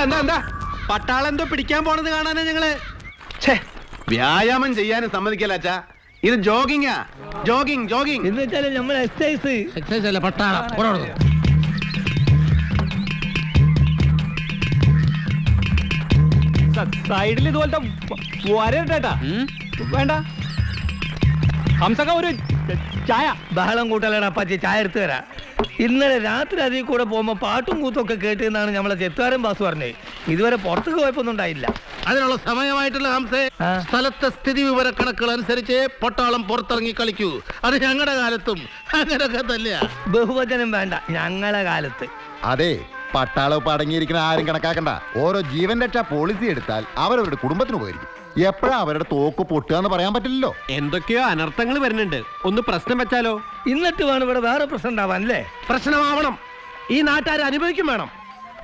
എന്താ പട്ടാളം എന്തോ പിടിക്കാൻ പോണത് കാണാനാ ഞങ്ങള്. വ്യായാമം ചെയ്യാനും സമ്മതിക്കല്ല അച്ഛാ. ഇത് ജോഗിങ്ങാ. ജോഗിങ് ജോഗിങ് എന്ന് വെച്ചാൽ നമ്മൾ എക്സസൈസ് അല്ല പട്ടാളം. സൈഡിൽ ഇതുപോലത്തെ വരട്ടാ വേണ്ട. ഹംസക്ക ഒരു ചായ. ബഹളം കൂട്ടലടാ അപ്പാച്ചി, ചായ എടുത്തു തരാ. ഇന്നലെ രാത്രി അതിൽ കൂടെ പോകുമ്പോ പാട്ടും കൂത്തൊക്കെ കേട്ടെന്നാണ് നമ്മളെ ചെത്തുകാരൻ ബാസ് പറഞ്ഞത്. ഇതുവരെ പുറത്തേക്ക് പോയപ്പൊന്നും ഉണ്ടായില്ല. അതിനുള്ള സമയമായിട്ടുള്ള ഹംസേ, സ്ഥലത്തെ സ്ഥിതി വിവര കണക്കുകൾ അനുസരിച്ച് പട്ടാളം പുറത്തിറങ്ങി കളിക്കൂ. അത് ഞങ്ങളുടെ കാലത്തും അങ്ങനെയൊക്കെ തന്നെയാ. ബഹുവചനം വേണ്ട, ഞങ്ങളെ കാലത്ത്. അതെ, പട്ടാളം ഇപ്പൊ അടങ്ങിയിരിക്കുന്ന ആരും കണക്കാക്കണ്ട. ഓരോ ജീവൻ രക്ഷാ പോളിസി എടുത്താൽ അവരവരുടെ കുടുംബത്തിന് ഉപകരിക്കും. എപ്പോഴാ അവരുടെ തോക്ക് പൊട്ടുക എന്ന് പറയാൻ പറ്റില്ലല്ലോ. എന്തൊക്കെയോ അനർത്ഥങ്ങൾ വരുന്നുണ്ട്. ഒന്ന് പ്രശ്നം വെച്ചാലോ? എന്നിട്ട് വേണം ഇവിടെ വേറെ പ്രശ്നം ഉണ്ടാവാൻ അല്ലേ? പ്രശ്നമാവണം. ഈ നാട്ടുകാർ അനുഭവിക്കും വേണം.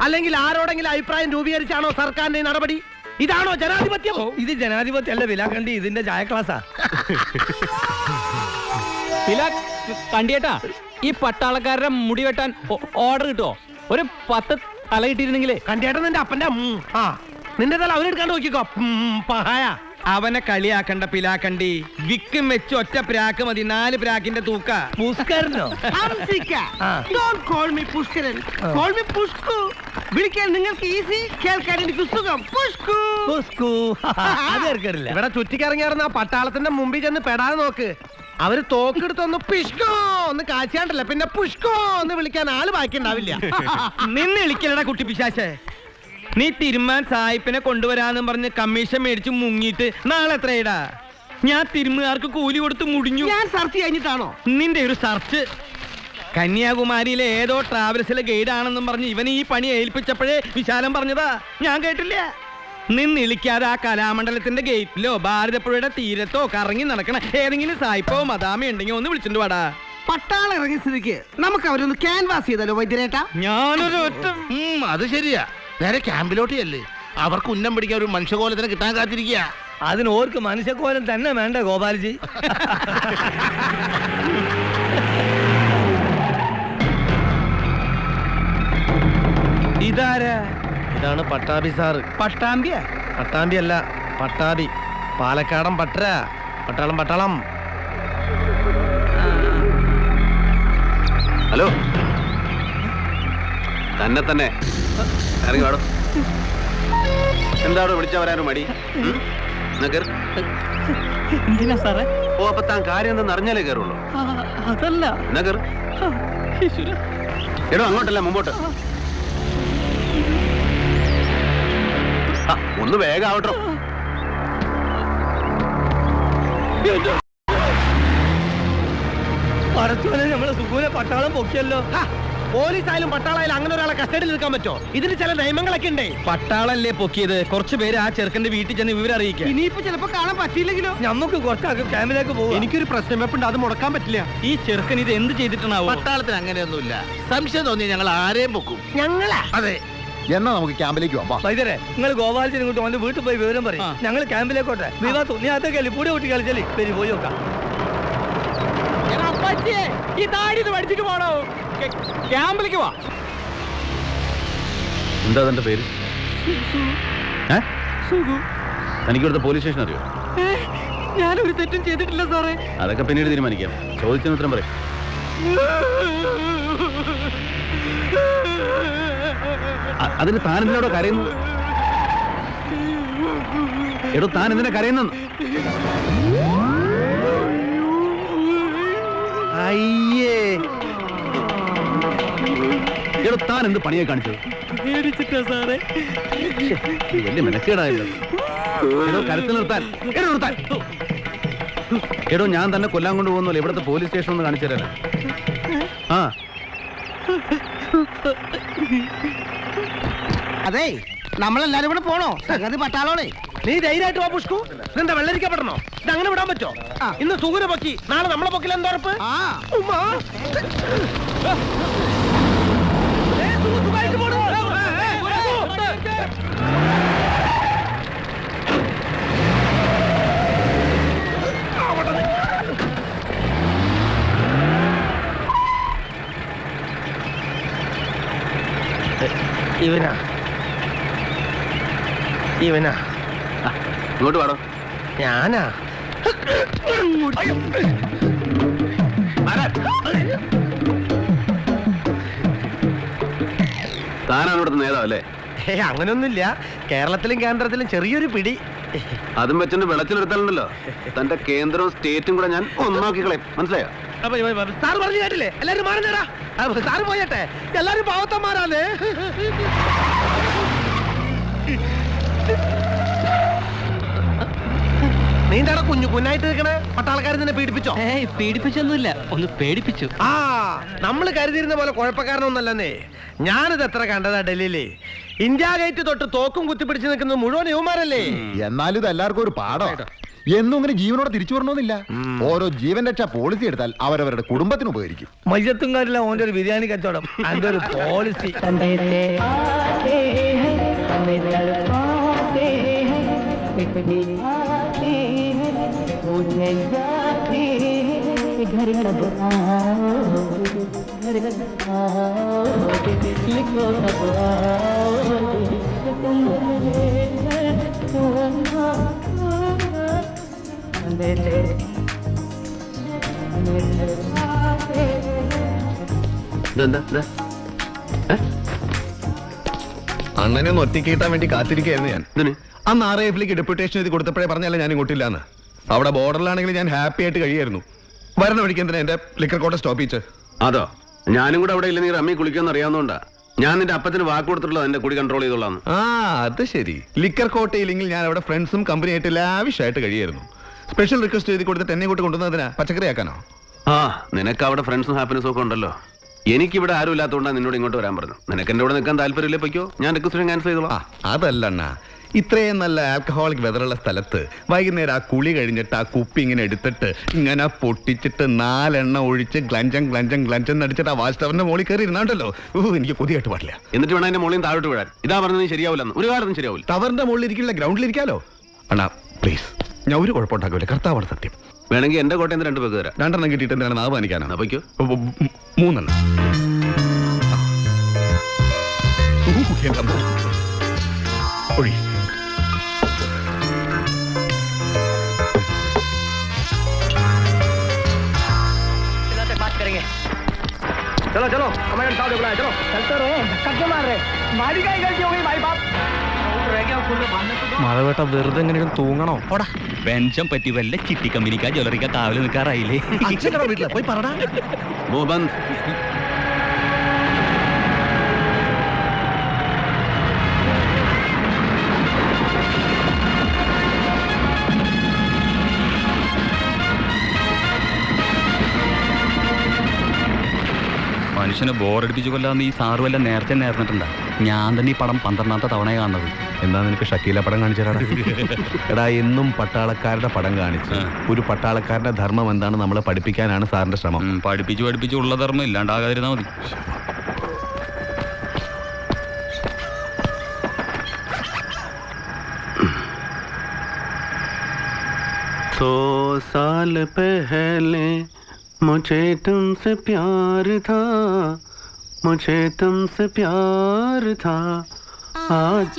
അല്ലെങ്കിൽ ആരോടെങ്കിലും അഭിപ്രായം രൂപീകരിച്ചാണോ സർക്കാരിന്റെ നടപടി? ഇതാണോ ജനാധിപത്യം? ഇത് ജനാധിപത്യം അല്ല വിലാക്കണ്ടി, ഇതിന്റെ ചായ ക്ലാസ്സാ. കണ്ടിയേട്ടാ, ഈ പട്ടാളക്കാരുടെ മുടി വെട്ടാൻ ഓർഡർ കിട്ടുമോ? ഒരു 10 തല കിട്ടിയിരുന്നെങ്കിലേ. കണ്ടിയേട്ടൻ നിന്റെ അപ്പന്റെ നിന്റെ തല അവനെടുക്കാണ്ട് നോക്കിക്കോ. പഹായ അവനെ കളിയാക്കണ്ട പിലാക്കണ്ടി. വിക്കും വെച്ച് ഒറ്റ പ്രാക്ക് മതി, 4 പ്രാക്കിന്റെ തൂക്ക. പുഷ്കരനോ? വിളിക്കാൻ നിങ്ങൾക്ക് ഈസി, കേൾക്കാൻ എനിക്ക് സുഖം. ഇവിടെ ചുറ്റിക്കറങ്ങിയാർന്ന പട്ടാളത്തിന്റെ മുമ്പിൽ ചെന്ന് പെടാതെ നോക്ക്. അവര് തോക്കെടുത്തൊന്ന് പിഷ്കോ ഒന്ന് കാച്ചാണ്ടല്ല, പിന്നെ പുഷ്കോ എന്ന് വിളിക്കാൻ ആള് ബാക്കി ഉണ്ടാവില്ല. നിന്ന് വിളിക്കലടാ കുട്ടി പിശാശേ. നീ തിരുമാൻ സായിപ്പിനെ കൊണ്ടുവരാന്നും പറഞ്ഞ് കമ്മീഷൻ മേടിച്ച് മുങ്ങിയിട്ട് നാളെ എത്രയിടാ? ഞാൻ തിരുമുകാർക്ക് കൂലി കൊടുത്ത് മുടിഞ്ഞു. ഞാൻ സെർച്ച് കഴിഞ്ഞിട്ടാണോ? നിന്റെ ഒരു സെർച്ച്. കന്യാകുമാരിയിലെ ഏതോ ട്രാവൽസിലെ ഗൈഡ് ആണെന്നും പറഞ്ഞ് ഇവൻ ഈ പണി ഏൽപ്പിച്ചപ്പോഴേ വിശാലം പറഞ്ഞതാ, ഞാൻ കേട്ടില്ല. നിന്നിളിക്കാതെ ആ കലാമണ്ഡലത്തിന്റെ ഗേറ്റിലോ ഭാരതപ്പുഴയുടെ തീരത്തോ കറങ്ങി നടക്കണ ഏതെങ്കിലും സായിപ്പോ മദാമ ഉണ്ടെങ്കിൽ ഒന്ന് വിളിച്ചിട്ട് വാടാ. പട്ടാളം ഇറങ്ങിയ സ്ഥിതിക്ക് നമുക്ക് അവരൊന്ന് ക്യാൻവാസ് ചെയ്താലോ വൈദ്യരേട്ടാ? ഞാനൊരു ഒറ്റ അത് ശരിയാ. നേരെ ക്യാമ്പിലോട്ട് അല്ലേ. അവർക്ക് ഉന്നം പിടിക്കാൻ ഒരു മനുഷ്യകോലത്തിന് കിട്ടാൻ കാത്തിരിക്കുക. അതിന് ഓർക്ക് മനുഷ്യക്കോലം തന്നെ വേണ്ട ഗോപാൽജി. ഇതാരാ? ഇതാണ് പട്ടാഭി സാറ്. പട്ടാമ്പിയ? പട്ടാമ്പി അല്ല, പട്ടാഭി. പാലക്കാടൻ പട്ടര. പട്ടാളം പട്ടാളം. ഹലോ, തന്നെ ഇറങ്ങി വാടോ. എന്താണോ വിളിച്ചാ വരാനോ മടി? എന്തിനാ സാറേ? ഓ, അപ്പൊ താൻ കാര്യം എന്തെന്ന് അറിഞ്ഞാലേ കയറുള്ളൂ. അതല്ല. എടോ, അങ്ങോട്ടല്ല മുമ്പോട്ട്. ഒന്ന് വേഗം ആവട്ടോ. പറച്ചോനെ, നമ്മളെ സുഖൂനെ പട്ടാളം പൊക്കിയല്ലോ. പോലീസായാലും പട്ടാളായാലും അങ്ങനെ ഒരാളെ കസ്റ്റഡിയിൽ എടുക്കാൻ പറ്റോ? ഇതിന് ചില നിയമങ്ങളൊക്കെ ഉണ്ടേ. പട്ടാളല്ലേ പൊക്കിയത്? കുറച്ചു പേര് ആ ചെറുക്കന്റെ വീട്ടിൽ ചെന്ന് വിവരം അറിയിക്കാം. ഇനിയിപ്പോ ചിലപ്പോ കാണാൻ പറ്റിയില്ലെങ്കിലോ? നമുക്ക് കുറച്ചാക്കും ക്യാമ്പിലേക്ക് പോകും. എനിക്കൊരു പ്രശ്നം വെപ്പുണ്ട്, അത് മുടക്കാൻ പറ്റില്ല. ഈ ചെറുക്കൻ ഇത് എന്ത് ചെയ്തിട്ടാണാവോ? പട്ടാളത്തിന് അങ്ങനെയൊന്നുമില്ല. സംശയം തോന്നി ഞങ്ങൾ ആരെയും പൊക്കും. ഞങ്ങളാ? അതെ. എന്നാ നമുക്ക് ക്യാമ്പിലേക്ക് പോവാം. വൈദ്യരെ, നിങ്ങൾ ഗോപാലത്തിന് ഇങ്ങോട്ട് വന്ന് വീട്ടിൽ പോയി വിവരം പറയും. ഞങ്ങൾ ക്യാമ്പിലേക്കോട്ടെ. വിവാദം നീ അതൊക്കെ പൂടെ കുട്ടി കളിച്ചല്ലേ. പേര് പോയി നോക്കാം. ഈ താടി പഠിച്ചിട്ട് പോണോ? ക്യാമ്പിലേക്ക് വാ. എന്താ തന്റെ പേര്? തനിക്ക് ഇവിടുത്തെ പോലീസ് സ്റ്റേഷൻ അറിയോ? ഞാനൊരു തെറ്റും ചെയ്തിട്ടില്ല സാറേ. അതൊക്കെ പിന്നീട് തീരുമാനിക്കാം. ചോദിച്ചതിന് ഉത്തരം പറയും. അതിന് താൻ എന്തിനോടോ കരയുന്നു? എടോ, താൻ എന്തിനാ കരയുന്നു? അയ്യേ, എടോ, താൻ എന്ത് പണിയെ കാണിച്ചത്? പേടിച്ചിട്ടാ സാറേ. വലിയ മെനക്കേടായല്ലോ. എടോ, കരുത്തിൽ നിർത്താൻ. എടോ, നിർത്താൻ. എടോ, ഞാൻ തന്നെ കൊല്ലാൻ കൊണ്ടുപോകുന്നല്ലോ. ഇവിടുത്തെ പോലീസ് സ്റ്റേഷൻ ഒന്ന് കാണിച്ചു തരാനേ. ആ, അതെ, നമ്മളെല്ലാരും കൂടെ പോണോ? സംഗതി പട്ടാളോണേ. നീ ധൈര്യമായിട്ട് വാ പുഷ്കു. ഇതെന്താ വെള്ളരിക്കപ്പെടണോ? ഇത് അങ്ങനെ വിടാൻ പറ്റോ? ഇന്ന് സുഗുന പൊക്കി, നാളെ നമ്മളെ പൊക്കിൽ എന്താ ഉറപ്പ്? ഇവനാ ഇവനാ ഇങ്ങോട്ട് പാടോ. ഞാനാ താനാണ് ഇവിടുത്തെ നേതാവല്ലേ? അങ്ങനൊന്നുമില്ല. കേരളത്തിലും കേന്ദ്രത്തിലും ചെറിയൊരു പിടി. അതും വെച്ചിട്ട് വെളച്ചിലെടുത്താലുണ്ടല്ലോ തന്റെ കേന്ദ്രവും സ്റ്റേറ്റും കൂടെ ഞാൻ ഒന്നാക്കി കളയും. മനസ്സിലായോ? സാറ് പറഞ്ഞു കേട്ടില്ലേ? എല്ലാരും മാറുന്നേരാ. സാറ് പോയട്ടെ, എല്ലാരും പാവത്തന്മാരാണ്. നീന്താടാ കുഞ്ഞു കുഞ്ഞായിട്ട് നിൽക്കണേ? പട്ടാളക്കാർ നിന്നെ പീഡിപ്പിച്ചോ? പീഡിപ്പിച്ചൊന്നുമില്ല, ഒന്ന് പേടിപ്പിച്ചു. ആ, നമ്മള് കരുതിയിരുന്ന പോലെ കുഴപ്പക്കാരനൊന്നല്ലെന്നേ. ഞാനിത് എത്ര കണ്ടതാ ഡൽഹിയില്. ഇന്ത്യ ഗേറ്റ് തൊട്ട് തോക്കും കുത്തിപ്പിടിച്ച് നിൽക്കുന്നത് മുഴുവൻ യുവമാരല്ലേ. എന്നാലും ഇത് എല്ലാവർക്കും ഒരു പാഠം. എന്നും ഇങ്ങനെ ജീവനോടെ തിരിച്ചു വരണമെന്നില്ല. ഓരോ ജീവൻ രക്ഷാ പോളിസി എടുത്താൽ അവരവരുടെ കുടുംബത്തിന് ഉപകരിക്കും. മയ്യത്തും കാര്യമില്ല ഓന്റെ ഒരു ബിരിയാണി കച്ചവടം. അതിന്റെ ഒരു പോളിസി. അണ്ണനെ ഒന്ന് ഒറ്റയ്ക്ക് കിട്ടാൻ വേണ്ടി കാത്തിരിക്കുകയായിരുന്നു ഞാൻ. ഇതിന് അന്ന് RAF-ലേക്ക് ഡെപ്യൂട്ടേഷൻ എഴുതി കൊടുത്തപ്പോഴേ പറഞ്ഞാലേ ഞാൻ ഇങ്ങോട്ടില്ലാന്ന്. അവിടെ ബോർഡറിലാണെങ്കിൽ ഞാൻ ഹാപ്പി ആയിട്ട് കഴിയായിരുന്നു. വരണ വഴിക്ക് എന്തിനാ എന്റെ ലിക്കർ കോട്ട സ്റ്റോപ്പ് ചെയ്ത്? അതോ, ഞാനും കൂടെ അവിടെ ഇല്ല. നീ റമ്മി കുളിക്കുമെന്ന് അറിയാവുന്നതുകൊണ്ടാ ഞാൻ നിന്റെ അപ്പത്തിന് വാക്ക് കൊടുത്തിട്ടുള്ളത് എന്റെ കുടി കൺട്രോൾ ചെയ്തോളാം. ആ, അത് ശരി. ലിക്കർ കോട്ടയില്ലെങ്കിൽ ഞാൻ അവിടെ ഫ്രണ്ട്സും കമ്പനിയായിട്ട് ലാവിഷായിട്ട് കഴിയായിരുന്നു. സ്പെഷ്യൽ റിക്വസ്റ്റ് എഴുതി കൊടുത്തിട്ട് എന്നെ ഇങ്ങോട്ട് കൊണ്ടുവന്നതിനാ പച്ചക്കറി ആക്കാനോ? ആ, നിനക്ക് അവിടെ ഫ്രണ്ട്സും ഹാപ്പിനെസ്സും ഒക്കെ ഉണ്ടല്ലോ. എനിക്കിവിടെ ആരും ഇല്ലാത്തതുകൊണ്ടാണ് നിന്നോട് ഇങ്ങോട്ട് വരാൻ പറഞ്ഞു. നിനക്ക് എന്റെ കൂടെ നിൽക്കാൻ താല്പര്യമില്ലേ? പൊയ്ക്കോ, ഞാൻ റിക്വസ്റ്റ് ക്യാൻസൽ ചെയ്തോളാം. അതല്ല അണ്ണാ, ഇത്രയും നല്ല ആൽക്കഹോളിക് വെതറുള്ള സ്ഥലത്ത് വൈകുന്നേരം ആ കുളി കഴിഞ്ഞിട്ട് ആ കുപ്പി ഇങ്ങനെ എടുത്തിട്ട് ഇങ്ങനെ പൊട്ടിച്ചിട്ട് 4 എണ്ണ ഒഴിച്ച് ഗ്ലഞ്ചം അടിച്ചിട്ട് ആ വാച്ച് ടവറിന്റെ മുകളിൽ കയറി ഇരുന്നാണ്ടല്ലോ, എനിക്ക് കൊതിയായിട്ട് പാടില്ല. എന്നിട്ട് വേണം എന്റെ മോളിൽ താഴോട്ട് വീഴാൻ. ഇതാ പറഞ്ഞത് ശരിയാവില്ലെന്ന്. ഒരു കാലത്തും ശരിയാവില്ല. ടവറിന്റെ മുകളിൽ ഇരിക്കില്ല, ഗ്രൗണ്ടിൽ ഇരിക്കാലോ. അണ്ണാ പ്ലീസ്, ഞാൻ ഒരു കുഴപ്പമുണ്ടാക്കില്ല. കർത്താവാണ് സത്യം. വേണമെങ്കിൽ എന്റെ കോട്ടയം 2 പേർക്ക് തരാം. 2 എണ്ണം കിട്ടിയിട്ട് എന്താണ് നാവ് കാണിക്കാനാണ്? പൊയ്ക്കോ. 3 എണ്ണം. ഒഴി. चलो चलो हमारे साथ बुलाया चलो चलते रहे धक्का क्यों मार रहे हमारी क्या गलती हो गई भाई बाप മഴവേട്ട വെറുതെ എങ്ങനെയും തൂങ്ങണോ? പെൻഷൻ പറ്റി വല്ല ചിട്ടി കമ്പനിക്കാ ജ്വല്ലറിക്കാ കാവല് നിൽക്കാറായില്ലേ? വീട്ടില് പോയി പറടാ. वो बंद. മനുഷ്യനെ ബോറടിപ്പിച്ചു കൊല്ലാന്ന് ഈ സാറ് വല്ല നേരത്തെ നേർന്നിട്ടുണ്ടാ? ഞാൻ തന്നെ ഈ പടം 12ാമത്തെ തവണ കാണുന്നത്. എന്താ നിനക്ക് ഷക്കീല പടം കാണിച്ചാടാ? എടാ, എന്നും പട്ടാളക്കാരുടെ പടം കാണിച്ച് ഒരു പട്ടാളക്കാരുടെ ധർമ്മം എന്താണ് നമ്മളെ പഠിപ്പിക്കാനാണ് സാറിന്റെ ശ്രമം. പഠിപ്പിച്ച് ഉള്ള ധർമ്മം ഇല്ലാണ്ടാകാതിരുന്നാ മതി. 100 साल पहले मुझे तुमसे प्यार था, मुझे तुमसे प्यार था, आज